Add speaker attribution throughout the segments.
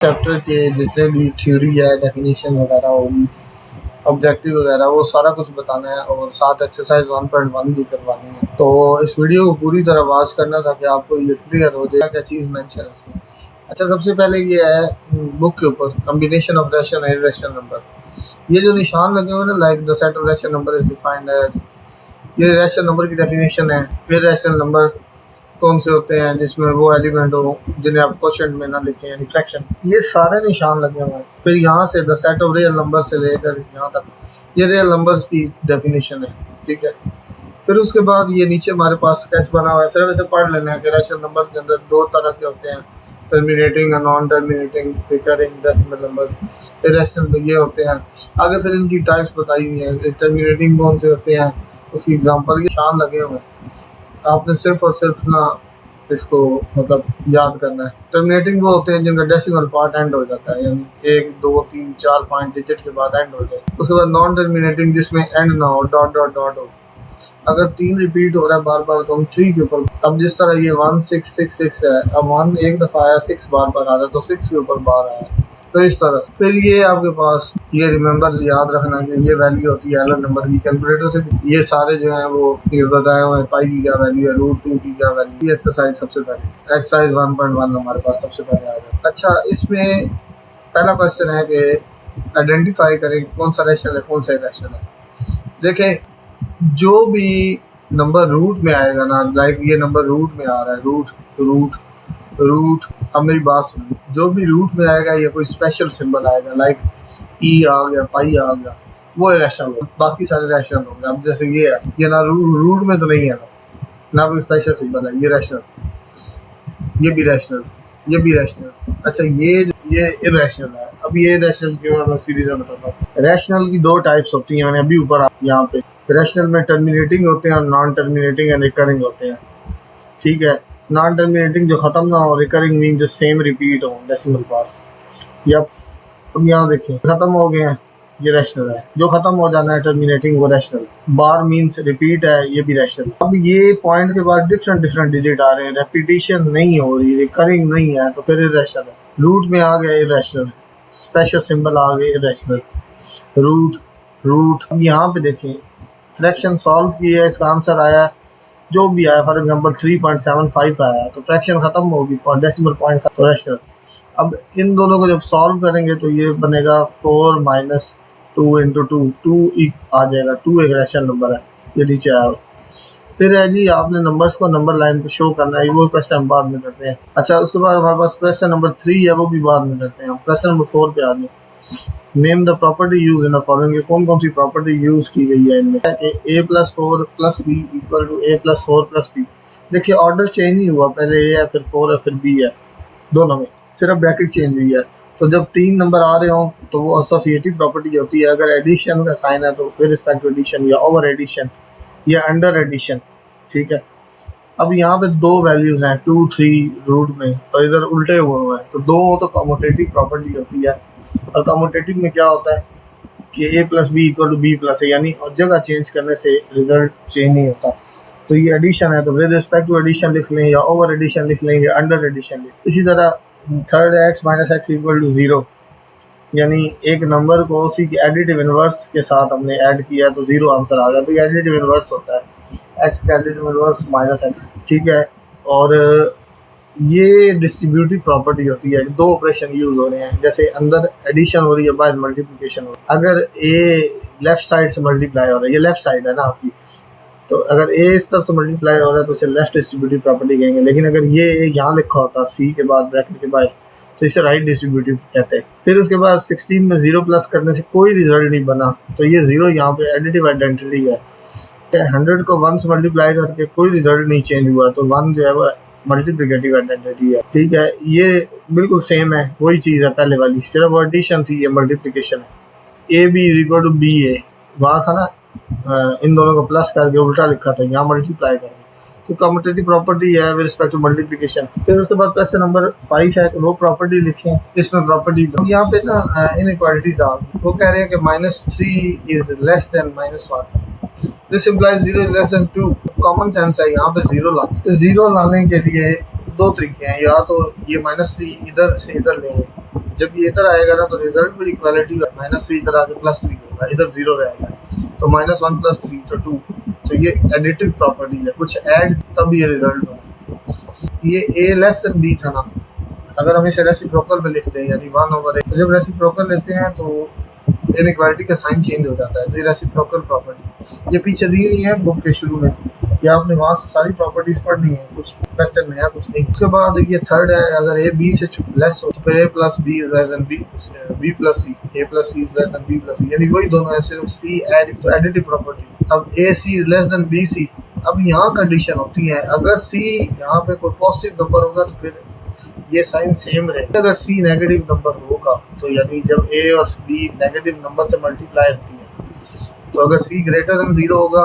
Speaker 1: Chapter के जितने भी थ्योरी है, डेफिनेशन वगैरह होगी, ऑब्जेक्टिव वगैरह, वो सारा कुछ बताना है और साथ एक्सरसाइज 1.1 भी करवानी है। तो इस वीडियो को पूरी तरह वॉच करना ताकि आपको ये क्लियर हो जाए क्या चीज़ मेंशन है उसमें। अच्छा, सबसे पहले ये है बुक के ऊपर combination of rational and irrational number. ये जो निशान लगे हुए हैं ना, like the set of rational number is defined as, ये रैशनल नंबर की डेफिनेशन है। फिर रैशनल नंबर कौन से होते हैं जिसमें वो एलिमेंट हो जिन्हें आप क्वेश्चन में ना लिखें, यानी फ्रैक्शन। ये सारे निशान लगे हुए हैं। फिर यहाँ से the set of real number से लेकर यहाँ तक ये रियल नंबर्स की डेफिनेशन है, ठीक है। फिर उसके बाद ये नीचे हमारे पास स्केच बना हुआ है, सिर्फ ऐसे पढ़ लेना है कि रैशनल नंबर के अंदर दो तरह के होते हैं, टर्मिनेटिंग और non terminating, recurring decimal number. Irrational ये होते हैं। आगे फिर इनकी टाइप्स बताई हुई हैं, टर्मिनेटिंग कौन से होते हैं, उसकी एग्जांपल ये निशान लगे हुए हैं। आपने सिर्फ और सिर्फ ना इसको मतलब याद करना है। टर्मिनेटिंग वो होते हैं जिनका डेसिमल पार्ट एंड हो जाता है, यानी 1 2 3 4 5 डिजिट के बाद एंड हो जाए। उसके बाद नॉन टर्मिनेटिंग जिसमें एंड ना हो, डॉट डॉट डॉट हो। अगर 3 रिपीट हो रहा है बार बार तो हम 3 के ऊपर, अब जिस तरह ये 1666 है, अब 1 एक दफ़ा आया, 6 बार बार आ रहा है तो 6 के ऊपर बार आया, तो इस तरह से। फिर ये आपके पास ये रिमेंबर याद रखना कि ये वैल्यू होती है एलन नंबर की। कैलकुलेटर से ये सारे जो हैं वो ये बताए हुए हैं, पाई की क्या वैल्यू है, √2 की क्या वैल्यू। ये एक्सरसाइज सबसे पहले एक्सरसाइज 1.1 हमारे पास सबसे पहले आ गया। अच्छा, इसमें पहला क्वेश्चन है कि आइडेंटिफाई करें कौन सा रैशनल है कौन सा इरेशनल है। देखें, जो भी नंबर रूट में आएगा ना, लाइक ये नंबर रूट में आ रहा है, रूट रूट रूट। अब मेरी बात सुनिए, जो भी रूट में आएगा ये कोई स्पेशल सिंबल आएगा, लाइक ई आ गया, पाई आ गया, वो रैशनल हो। बाकी सारे रैशनल होंगे। अब जैसे ये है, ये ना रूट में तो नहीं है ना कोई स्पेशल सिंबल है, ये रैशनल, ये भी रैशनल, ये भी रैशनल। अच्छा, ये इरेशनल है। अब ये रैशनल क्यों है मैं उसकी रीजन बताता हूँ। रैशनल की दो टाइप्स होती हैं, मैंने अभी ऊपर यहाँ पे। रैशनल में टर्मिनेटिंग होते हैं और नॉन टर्मिनेटिंग एंड रिकरिंग होते हैं, ठीक है। नॉन टर्मिनेटिंग जो खत्म ना हो, रिकरिंग मीन जो सेम रिपीट हो डेसिमल पार्ट्स। या अब यहाँ देखिए खत्म हो गए हैं, ये रैशनल है। जो खत्म हो जाना है टर्मिनेटिंग वो रैशनल। बार मीन्स रिपीट है, ये भी रैशनल। अब ये पॉइंट के बाद डिफरेंट डिफरेंट डिजिट आ रहे हैं, रेपिटेशन नहीं हो रही, रिकरिंग नहीं है, तो फिर इरेशनल है। रूट में आ गया इरेशनल, स्पेशल सिंबल आ गए इरेशनल, रूट रूट। अब यहाँ पे देखें फ्रैक्शन सॉल्व किया, इसका आंसर आया जो भी आया, फॉर एग्जांपल 3.75 आया, तो फ्रैक्शन खत्म होगी और डेसिमल पॉइंट का रैशनल। अब इन दोनों को जब सॉल्व करेंगे तो ये बनेगा 4 - 2 × 2 आ जाएगा। 2 एक रैशनल नंबर है, ये नीचे आया। फिर है जी, आपने नंबर्स को नंबर लाइन पे शो करना है, वो क्वेश्चन हम बाद में करते हैं। अच्छा, उसके बाद हमारे पास क्वेश्चन नंबर 3 है, वो भी बाद में करते हैं। क्वेश्चन नंबर 4 पे आ गए। Name the property use in the following. कौन कौन सी प्रॉपर्टी यूज की गई है इनमें। a+4 + b = a+4 + b। देखिए ऑर्डर चेंज नहीं हुआ, पहले a है फिर 4 है फिर b है, दोनों में सिर्फ ब्रैकेट चेंज हुई है। तो जब 3 नंबर आ रहे हो तो वो एसोसिएटिव प्रॉपर्टी होती है। अगर एडिशन का साइन है तो विद रिस्पेक्ट टू एडिशन, या ओवर एडिशन, या अंडर एडिशन, ठीक है। अब यहाँ पे दो वैल्यूज हैं 2 3 रूट में, और इधर उल्टे हुए हैं, तो दो तो कम्यूटेटिव प्रॉपर्टी होती है। और कम्यूटेटिव में क्या होता है कि a + b = b + a, यानी और जगह चेंज करने से रिजल्ट चेंज नहीं होता। तो ये एडिशन है तो विद रिस्पेक्ट टू एडिशन लिख लें, या ओवर एडिशन लिख लें, या अंडर एडिशन लिख। इसी तरह 3x - x = 0, यानी एक नंबर को उसी के एडिटिव इनवर्स के साथ हमने ऐड किया तो 0 आंसर आ गया, तो ये एडिटिव इनवर्स होता है, x का एडिटिव इनवर्स -x, ठीक है। और ये डिस्ट्रीब्यूटिव प्रॉपर्टी होती है। दो ऑपरेशन यूज हो रहे हैं, जैसे अंदर एडिशन हो रही है, बाहर मल्टीप्लिकेशन हो रही है। अगर a लेफ्ट साइड से मल्टीप्लाई हो रहा है, ये लेफ्ट साइड है ना आपकी, तो अगर a इस तरफ से मल्टीप्लाई हो रहा है तो इसे लेफ्ट डिस्ट्रीब्यूटिव प्रॉपर्टी कहेंगे। लेकिन अगर ये यहाँ लिखा होता c के बाद ब्रैकेट के बाहर, तो इसे राइट डिस्ट्रीब्यूटिव कहते हैं। फिर उसके बाद 16 में 0 प्लस करने से कोई रिजल्ट नहीं बना, तो ये 0 यहाँ पे एडिटिव आइडेंटिटी है। 100 को 1 से मल्टीप्लाई करके कोई रिजल्ट नहीं चेंज हुआ, तो 1 जो है वो मल्टीप्लिकेटिव आइडेंटिटी है, ठीक है। ये बिल्कुल सेम है, वही चीज़ है पहले वाली, सिर्फ एडिशन थी, ये मल्टीप्लिकेशन है। ab = ba, वहाँ था ना इन दोनों को प्लस करके उल्टा लिखा था, यहाँ मल्टीप्लाई करके, तो कम्यूटेटिव प्रॉपर्टी है विद रिस्पेक्ट टू मल्टीप्लिकेशन। फिर उसके बाद क्वेश्चन नंबर 5 है, वो प्रॉपर्टी लिखें। इसमें प्रॉपर्टी यहाँ पे ना इनइक्वालिटीज आ गई। वो कह रहे हैं कि -3 is less than -1, this implies 0 is less than 2। Common sense है, यहाँ पे 0 लाना। तो 0 लाने के लिए दो तरीके हैं, या तो ये -3 इधर से इधर लेंगे, जब ये इधर आएगा ना तो रिजल्ट भी इक्वालिटी है, -3 इधर आके +3 होगा, इधर 0 रहेगा, तो -1 + 3 तो 2। तो ये एडिटिव प्रॉपर्टी है, कुछ ऐड तब ये रिजल्ट होगा। ये a लेस देन b था ना, अगर हम इसे रेसिप्रोकल में लिखते हैं यानी 1/a, तो जब रेसिप्रोकल लेते हैं तो इनइक्वालिटी का साइन चेंज हो जाता है। तो ये रेसिप्रोकल प्रॉपर्टी ये पीछे दी हुई है बुक के शुरू में, ये आपने वहाँ से सारी प्रॉपर्टीज पढ़नी है, कुछ क्वेश्चन नया कुछ नहीं। उसके बाद ये थर्ड है, अगर a b से लेस हो तो फिर a + b is less than b + c, a + c is less than b + c, यानी वही दोनों है, सिर्फ c ऐड, तो एडिटिव प्रॉपर्टी। अब ac is less than bc, अब यहाँ कंडीशन होती है, अगर c यहाँ पे कोई पॉजिटिव नंबर होगा तो फिर ये साइन सेम रहेगा। अगर c नेगेटिव नंबर होगा तो यानी जब a और b नेगेटिव नंबर से मल्टीप्लाई होती है, तो अगर c ग्रेटर देन 0 होगा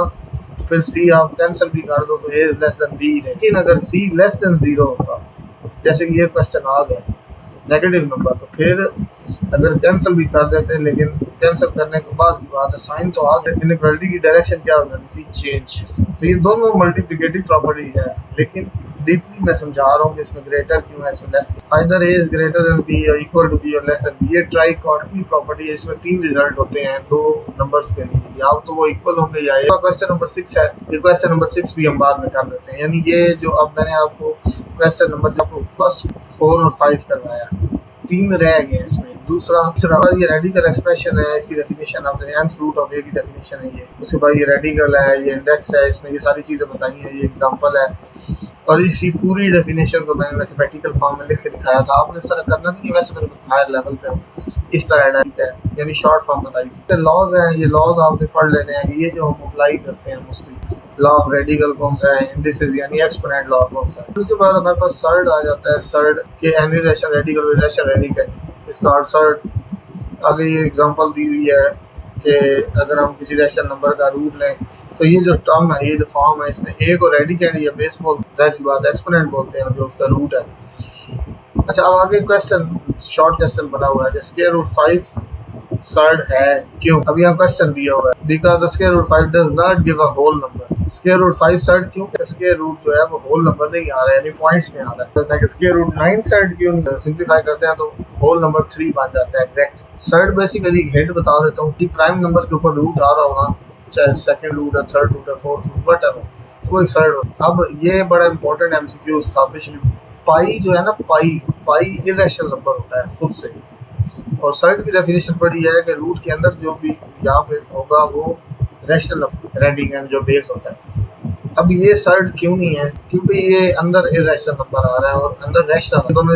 Speaker 1: तो फिर c आप कैंसिल भी कर दो तो a is less than b। लेकिन अगर c लेस देन 0 होगा, जैसे कि ये क्वेश्चन आ गया नेगेटिव नंबर, तो फिर अगर कैंसिल भी कर देते हैं, लेकिन कैंसिल करने के बाद की बात है साइन तो आ गया, इनइक्वालिटी की डायरेक्शन क्या हो जाती है, चेंज। तो ये दोनों मल्टीप्लिकेटिव प्रॉपर्टीज है, लेकिन डीपली मैं समझा रहा हूँ कि इसमें ग्रेटर क्यों है, इसमें less. Either a is greater than b और इक्वल टू b और लेस देन b, ये ट्राइकॉटमी प्रॉपर्टी है, इसमें 3 रिजल्ट होते हैं दो नंबर्स के लिए, या तो वो इक्वल होंगे या क्वेश्चन नंबर 6 है, ये क्वेश्चन नंबर 6 भी हम बाद में कर देते हैं। यानी ये जो अब मैंने आपको क्वेश्चन नंबर आपको फर्स्ट 4 और 5 करवाया, 3 रह गए इसमें। दूसरा ये रेडिकल एक्सप्रेशन है, इसकी डेफिनेशन आपने nth रूट ऑफ a की डेफिनेशन है ये। उसके बाद ये रेडिकल है, ये इंडेक्स है, इसमें ये सारी चीज़ें बताई हैं, ये एग्जांपल है, और इसी पूरी डेफिनेशन को मैंने मैथमेटिकल फॉर्म में लिख के दिखाया था। आपने इस तरह करना नहीं है, वैसे मैंने हायर लेवल पे इस तरह है, यानी शॉर्ट फॉर्म बताई थी। लॉज हैं, ये लॉज आपने पढ़ लेने हैं, ये जो हम अप्लाई करते हैं मोस्टली। लॉ ऑफ रेडिकल कौन सा है, इंडिसेस यानी एक्सपोनेंट लॉ कौन सा है। उसके बाद हमारे पास सर्ड आ जाता है, सर्ड के any ration radical with ration radical, इसका सर्ड। आगे ये एग्जांपल दी हुई है कि अगर हम किसी रेशन नंबर का रूट लें तो ये जो टर्म है, ये जो फॉर्म है, इसमें a को रेडिकेंड या बेस बोलते हैं, बात एक्सपोनेंट बोलते हैं जो उसका रूट है। अच्छा, अब आगे क्वेश्चन शॉर्ट क्वेश्चन बना हुआ है कि स्क्वायर रूट 5 सर्ड है क्यों। अब यहाँ क्वेश्चन दिया हुआ है, because the square root 5 does not give a whole number. Square root 5 surd क्यों, स्क्वायर रूट जो है वो होल नंबर नहीं आ रहा है, यानी पॉइंट्स में आ रहा है। स्क्वायर रूट 9 सर्ड क्यों नहीं, सिंप्लीफाई करते हैं तो होल नंबर 3 बन जाता है एग्जैक्ट। सर्ड बेसिकली हिंट बता देता हूँ, प्राइम नंबर के ऊपर रूट आ रहा होगा, चाहे सेकंड रूट है, थर्ड रूट है, फोर्थ रूट, व्हाटएवर, तो वो एक सर्ड हो। अब ये बड़ा इंपॉर्टेंट एमसीक्यूज था पिछली। पाई जो है ना, पाई इरेशनल नंबर होता है खुद से, और सर्ड की डेफिनेशन पड़ी है कि रूट के अंदर जो भी यहाँ पे होगा वो रैशनल नंबर, रेडिकेंड जो बेस होता है। अब ये सर्ड क्यों नहीं है, क्योंकि ये अंदर इरेशनल नंबर आ रहा है और अंदर रैशनल, दोनों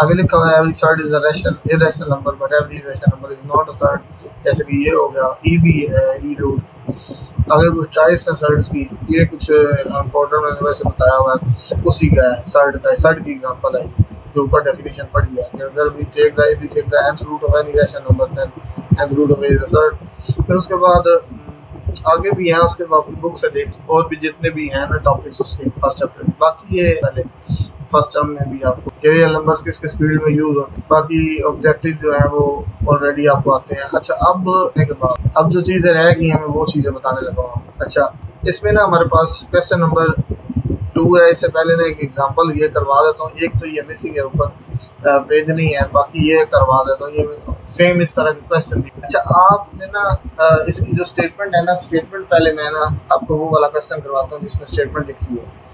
Speaker 1: आगे लिखा हुआ है every surd is a rational irrational number but every irrational number is not a surd. जैसे कि ये हो गया, ई भी है, ई रूट। अगर कुछ टाइप्स हैं सर्ड्स की, ये कुछ इम्पोर्टेंट मैंने वैसे बताया हुआ है, उसी का है सर्ड का, सर्ड की एग्जांपल है जो ऊपर डेफिनेशन पड़ी है कि अगर we take the nth root of any rational number then nth root of is a surd. फिर उसके बाद आगे भी हैं, उसके बाद बुक से देख, और भी जितने भी हैं ना टॉपिक्स उसके फर्स्ट चैप्टर। बाकी ये पहले फर्स्ट टर्म में भी आपको रियल नंबर्स किस किस फील्ड में यूज होते हैं, बाकी ऑब्जेक्टिव जो है वो ऑलरेडी आपको आते हैं। अच्छा, अब जो चीज़ें रह गई हैं मैं वो चीज़ें बताने लगा हूँ। अच्छा, इसमें ना हमारे पास क्वेश्चन नंबर 2 है, इससे पहले ना एक एग्जांपल ये करवा देता हूँ। एक तो ये मिसिंग है, ऊपर पेज नहीं है, बाकी ये करवा देता हूँ, ये सेम इस तरह के क्वेश्चन भी। अच्छा, आपने ना इसकी जो स्टेटमेंट है ना, स्टेटमेंट पहले मैं ना आपको वो वाला क्वेश्चन करवाता हूँ जिसमें स्टेटमेंट लिखी है।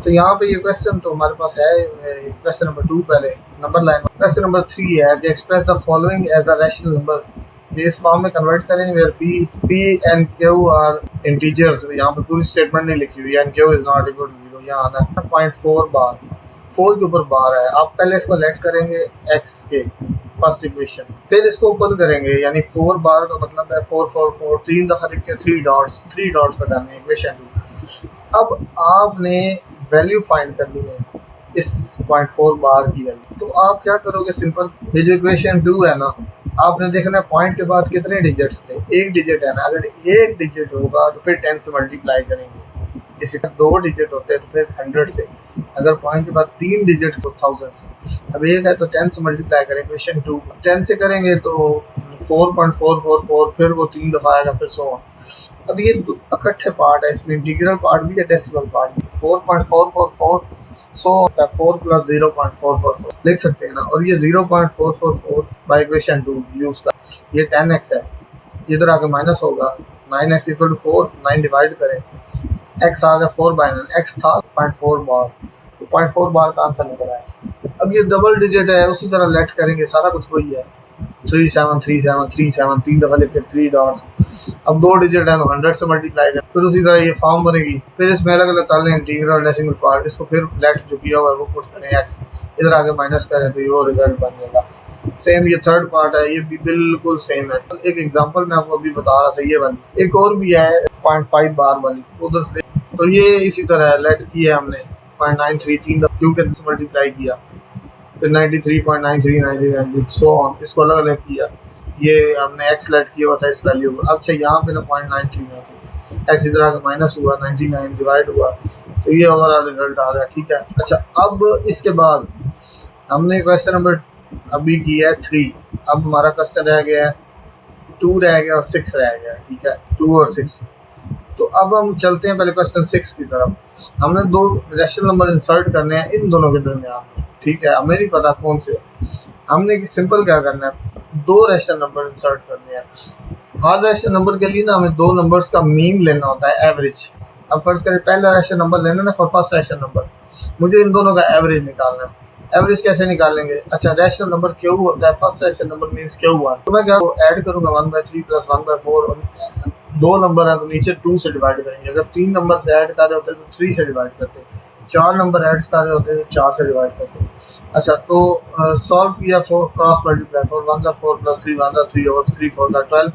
Speaker 1: तो यहाँ पे ये क्वेश्चन तो हमारे पास है, क्वेश्चन नंबर 2 पहले नंबर लाइन। क्वेश्चन नंबर 3 है कि express the following as a rational number, इस फॉर्म में कन्वर्ट करें where p and q are integers. यहाँ पे पूरी स्टेटमेंट नहीं लिखी हुई है, and q is not equal to 0, यहाँ आना है 0.4 बार, 4 के ऊपर बार है। आप पहले इसको लेट करेंगे x के फर्स्ट इक्वेशन, फिर इसको ओपन करेंगे, यानी 4 बार का मतलब है 4 4 4, 3 दफा लिख के 3 डॉट्स लगाने इक्वेशन 2। अब आपने वैल्यू फाइंड करनी है इस 0.4 बार की वैल्यू। तो आप क्या करोगे, सिंपल, ये जो इक्वेशन 2 है ना, आपने देखना है पॉइंट के बाद कितने डिजिट्स थे, एक डिजिट है ना, अगर एक डिजिट होगा तो फिर 10 से मल्टीप्लाई करेंगे, इसी का 2 डिजिट होते हैं तो फिर 100 से, अगर पॉइंट के बाद 3 डिजिट तो 1000 से। अब एक है तो 10 से मल्टीप्लाई करें, इक्वेशन 2 10 से करेंगे तो 4.444, फिर वो 3 दफा आएगा, फिर 100। अब ये इकट्ठे पार्ट है, इसमें इंटीग्रल पार्ट भी है, डेसिमल पार्ट भी। 4.444 सो 4 प्लस 0.444 लिख सकते हैं ना। और ये 0.444 बाई इक्वेशन 2 यूज कर, ये 10x है, इधर आके माइनस होगा 9x इक्वल टू 4, 9 डिवाइड करें, x आ गया 4/9, x था 0.4 बार, तो 0.4 बार का आंसर निकल आया। अब ये डबल डिजिट है, उसी तरह लेट करेंगे, सारा कुछ वही है, 373737 3 दफा लिखे 3 डॉट्स। अब 2 डिजिट है तो 100 से मल्टीप्लाई करें, फिर उसी तरह ये फॉर्म बनेगी, फिर इसमें अलग अलग कर लें इंटीग्रल डेसिमल पार्ट, इसको फिर लेट जो किया हुआ है वो पुट करें, x इधर आगे माइनस करें तो ये वो रिजल्ट बन जाएगा। सेम ये थर्ड पार्ट है, ये भी बिल्कुल सेम है। एक एग्जांपल मैं आपको अभी बता रहा था, ये वाली एक और भी है 0.5 बार वाली, उधर से तो ये इसी तरह है, लेट की है हमने 0.93 3 दफा क्योंकि मल्टीप्लाई किया, फिर 93.9393 सो ऑन, इसको अलग अलग किया, ये हमने एक्स लेट किया हुआ था इस वैल्यू को। अच्छा यहाँ पे ना 0.9393 एक्स इधर आकर माइनस हुआ, 99 डिवाइड हुआ, तो ये हमारा रिजल्ट आ गया। ठीक है, अच्छा अब इसके बाद हमने क्वेश्चन नंबर अभी किया है 3, अब हमारा क्वेश्चन रह गया है 2 रह गया और 6 रह गया। ठीक है, 2 और 6, तो अब हम चलते हैं पहले क्वेश्चन 6 की तरफ। हमने 2 रेशनल नंबर इंसर्ट करने हैं इन दोनों के दरमियान। ठीक है, हमें नहीं पता कौन से, हमने सिंपल क्या करना है, 2 रेशनल नंबर इंसर्ट करने हैं। हर रेशनल नंबर के लिए ना हमें 2 नंबर्स का मीन लेना होता है, एवरेज। अब फर्ज करें पहला रेशनल नंबर लेना ना, फॉर फर्स्ट रेशनल नंबर मुझे इन दोनों का एवरेज निकालना है। एवरेज कैसे निकालेंगे, अच्छा रेशनल नंबर क्यू होता है, first rational number means Q1, तो मैं क्या ऐड करूंगा 1/3 प्लस 1/4, 2 नंबर है तो नीचे 2 से डिवाइड करेंगे, अगर 3 नंबर से ऐड कर रहे होते तो 3 से डिवाइड करते, 4 नंबर ऐड कर रहे होते तो 4 से डिवाइड करते। अच्छा तो सॉल्व किया, 4 क्रॉस मल्टीप्लाई, 4 1 का 4 प्लस 3 1 का 3 और 3 4 का 12।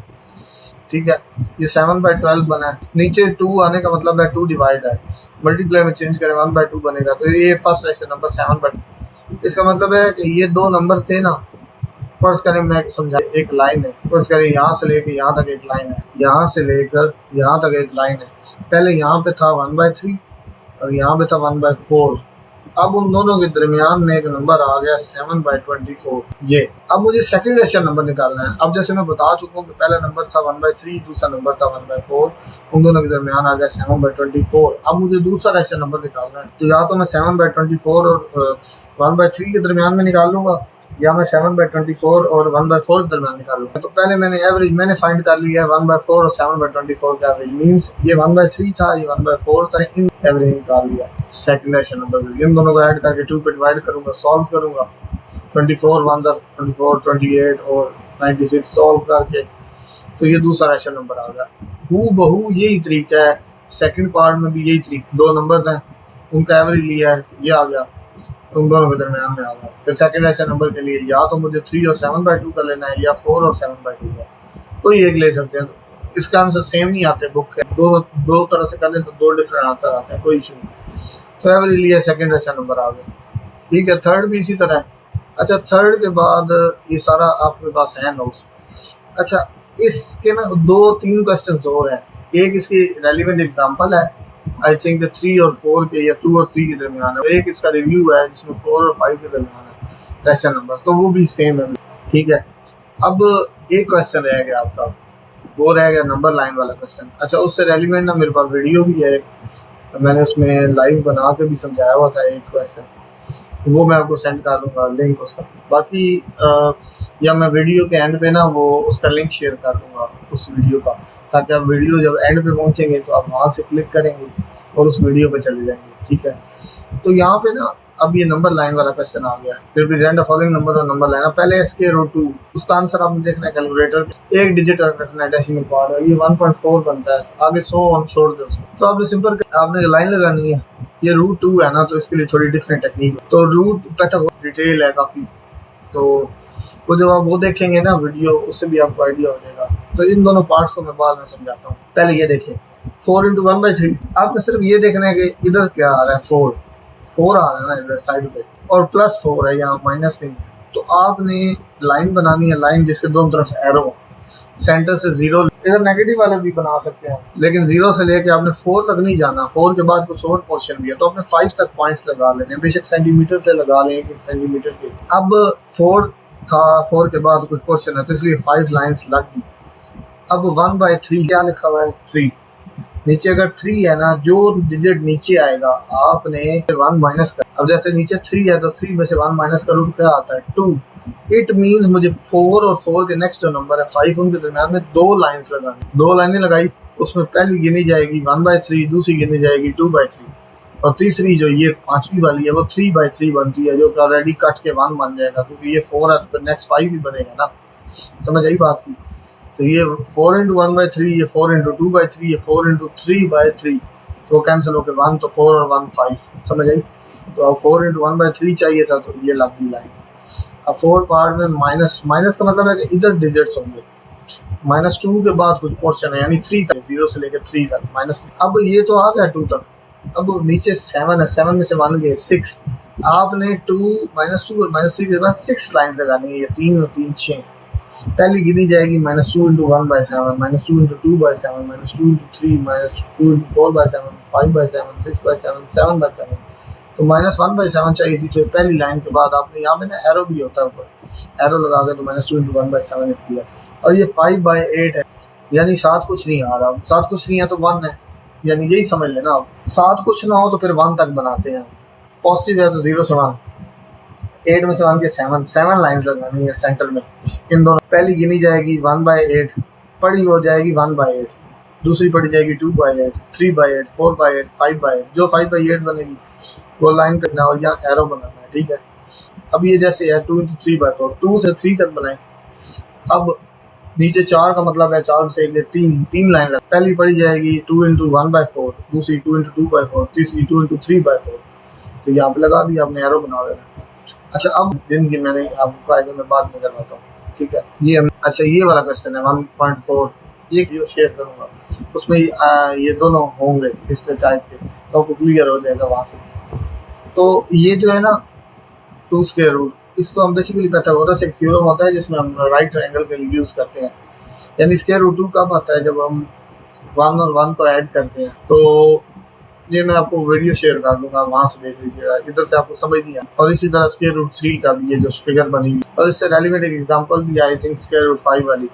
Speaker 1: ठीक है, ये 7/12 बना है, नीचे 2 आने का मतलब है 2 डिवाइड है, मल्टीप्लाई में चेंज करें 1/2 बनेगा, तो ये फर्स्ट रेशनल नंबर 7/2। इसका मतलब है कि ये 2 नंबर थे ना, फर्ज करें मैं समझा, एक लाइन है, फर्ज करें यहाँ से लेकर यहाँ तक एक लाइन है, यहाँ से लेकर यहाँ तक एक लाइन है, पहले यहाँ पे था 1/3 और यहाँ पे था 1/4, अब उन दोनों के दरमियान में एक नंबर आ गया 7/24। ये अब मुझे सेकंड रेशनल नंबर निकालना है। अब जैसे मैं बता चुका हूँ कि पहला नंबर था 1/3, दूसरा नंबर था 1/4, उन दोनों के दरमियान आ गया 7/24। अब मुझे दूसरा रेशनल नंबर निकालना है, तो या तो मैं 7/24 और 1/3 के दरमियान में निकाल लूंगा, या मैं 7/24 और 1/4 के दरमियान निकालूंगा। तो पहले मैंने एवरेज मैंने फाइंड कर लिया है 1/4 और 7/24 का एवरेज, मींस ये 1/3 था, ये 1/4 था, इन एवरेज निकाल लिया। सेकंड रेशनल नंबर इन दोनों को ऐड करके 2 पे डिवाइड करूंगा, सॉल्व करूंगा, 24 1 24 28 और 96 सॉल्व करके, तो ये दूसरा रेशनल नंबर आ गया। हूबहू यही तरीका है, सेकंड पार्ट में भी यही तरीका, 2 नंबर्स हैं उनका एवरेज लिया है, ये आ गया, उन दोनों के दरमियान में आ गया। फिर सेकंड रेशनल नंबर के लिए या तो मुझे 3 और 7/2 का लेना है, या 4 और 7/2 का, कोई एक ले सकते हैं। तो इसका आंसर सेम नहीं आते बुक के, दो तरह से कर लें तो 2 डिफरेंट आंसर आते हैं, कोई इशू नहीं। तो एवरेज लिया, सेकंड रेशनल नंबर आ गया। ठीक है, थर्ड भी इसी तरह है। अच्छा थर्ड के बाद ये सारा आपके पास है नोट्स। अच्छा इसके ना 2-3 क्वेश्चन और हैं, एक इसकी रेलिवेंट एग्जांपल है, आई थिंक 3 और 4 के या 2 और 3 के दरमियान है, एक इसका रिव्यू है जिसमें 4 और 5 के दरमियान है रेशनल नंबर, तो वो भी सेम है। ठीक है, अब एक क्वेश्चन रह गया आपका, वो रह गया नंबर लाइन वाला क्वेश्चन। अच्छा उससे रेलिवेंट ना मेरे पास वीडियो भी है, मैंने उसमें लाइव बना के भी समझाया हुआ था एक क्वेश्चन, वो मैं आपको सेंड कर दूंगा लिंक उसका। बाकी या मैं वीडियो के एंड पे ना वो उसका लिंक शेयर कर दूंगा उस वीडियो का, ताकि आप वीडियो जब एंड पे पहुंचेंगे तो आप वहाँ से क्लिक करेंगे और उस वीडियो पे चले जाएंगे। ठीक है, तो यहाँ पे ना अब ये नंबर लाइन वाला क्वेश्चन आ गया, रिप्रेजेंट द फॉलोइंग नंबर और नंबर लाइन। पहले इसके √2, उसका आंसर आपने देखना है कैलकुलेटर, एक डिजिट रखना है डेसिमल पार्ट, ये 1.4 बनता है, आगे 100 ऑन छोड़ दो उसको। तो आपने सिंपल आपने लाइन लगानी है, ये √2 है ना, तो इसके लिए थोड़ी डिफरेंट टेक्निक, तो रूट पता डिटेल है काफ़ी, तो वो जब आप वो देखेंगे ना वीडियो, उससे भी आपको आइडिया हो जाएगा। तो इन दोनों पार्ट्स को मैं बाद में समझाता हूँ। पहले ये देखें 4 × 1/3, आपने सिर्फ ये देखना है कि इधर क्या आ रहा है, 4 आ रहा है ना इधर साइड पे, और +4 है, यहाँ माइनस नहीं है। तो आपने लाइन बनानी है, लाइन जिसके दोनों तरफ एरो, सेंटर से 0, इधर नेगेटिव वाले भी बना सकते हैं, लेकिन 0 से लेके आपने 4 तक नहीं जाना, 4 के बाद कुछ और पोर्शन भी है, तो आपने 5 तक पॉइंट्स लगा लेने, बेशक सेंटीमीटर से लगा लें, 1 सेंटीमीटर के। अब 4 था, 4 के बाद कुछ पोर्शन है, तो इसलिए 5 लाइन्स लग गई। अब 1/3 क्या लिखा हुआ है, 3, नीचे अगर 3 है ना, जो डिजिट नीचे आएगा आपने 1 माइनस कर, अब जैसे नीचे 3 है तो 3 में से 1 माइनस करूँ तो क्या आता है 2। इट मीन्स मुझे 4 और 4 के नेक्स्ट जो नंबर है 5 उनके दरमियान में 2 लाइन्स लगानी। 2 लाइनें लगाई, उसमें पहली गिनी जाएगी 1/3, दूसरी गिनी जाएगी 2/3 और तीसरी जो ये 5वीं वाली है वो 3/3 बनती है, जो ऑलरेडी कट के 1 बन जाएगा क्योंकि ये 4 है तो नेक्स्ट 5 ही बनेगा ना। समझ आई बात की? तो ये 4 × 1/3, ये 4 × 2/3, ये 4 × 3/3, तो कैंसिल होकर 1, तो 4 और 1 5। समझ आई? तो अब 4 × 1/3 चाहिए था तो ये लग गई लाइन। अब 4 पार्ट में माइनस, माइनस का मतलब है कि इधर डिजिट्स होंगे, -2 के बाद कुछ पोर्शन है यानी 3 तक, 0 से लेकर 3 तक माइनस। अब ये तो आ गया 2 तक, अब नीचे 7 है, 7 में से 1 गए 6। आपने 2 -2 और -3 के बाद 6 लाइन लगानी है, ये 3 और 3 6। पहली गिनी जाएगी -2 × 1/7, -2 × 2/7, -2 × 3, -2 × 4/7, 5/7, 6/7, 7/7। तो -1/7 चाहिए थी, तो पहली लाइन के बाद आपने यहाँ पे ना एरो भी होता है ऊपर, एरो लगा के तो -2 × 1/7 लिख दिया। और ये 5/8 है, यानी 7 कुछ नहीं आ रहा, 7 कुछ नहीं है तो 1 है, यानी यही समझ लेना आप। 7 कुछ ना हो तो फिर 1 तक बनाते हैं, पॉजिटिव है तो 0 से 1, 8 में से 1 के 7 लाइन्स लगानी है सेंटर में। इन दोनों पहली गिनी जाएगी 1/8, पड़ी हो जाएगी 1/8, दूसरी पड़ी जाएगी 2/8, 3/8, 4/8, 5/8, जो 5/8 बनेगी वो लाइन करना और यहाँ एरो बनाना है, ठीक है। अब ये जैसे है 2 × 3/4, 2 से 3 तक बनाए। अब नीचे 4 का मतलब है 4 में से 3 लाइन लगा, पहली पड़ी जाएगी 2 × 1/4, दूसरी 2 × 2/4, तीसरी 2 × 3/4, तो यहाँ पे लगा दिया, आपने एरो बना देना। अच्छा, अब दिन की मैंने आपको आगे मैं बाद में करवाता हूँ, ठीक है। ये अच्छा, ये वाला क्वेश्चन है 1.4, ये वीडियो शेयर करूँगा, उसमें ये दोनों होंगे इस टाइप के, तो आपको क्लियर हो जाएगा वहाँ से। तो ये जो है ना 2 स्क्वायर रूट, इसको हम बेसिकली पाइथागोरस एक थ्योरम होता है जिसमें हम राइट ट्रायंगल के लिए यूज़ करते हैं। यानी स्क्वायर रूट 2 कब आता है, जब हम 1 और 1 को ऐड करते हैं। तो ये मैं आपको वीडियो शेयर कर दूंगा, वहाँ से देख लीजिएगा, इधर से आपको समझ नहीं आया। और इसी तरह स्क्वायर रूट 3 का भी ये जो फिगर बनी हुई, और इससे रेलिवेंट एक एग्जांपल भी आई थिंक स्क्वायर रूट 5 वाली।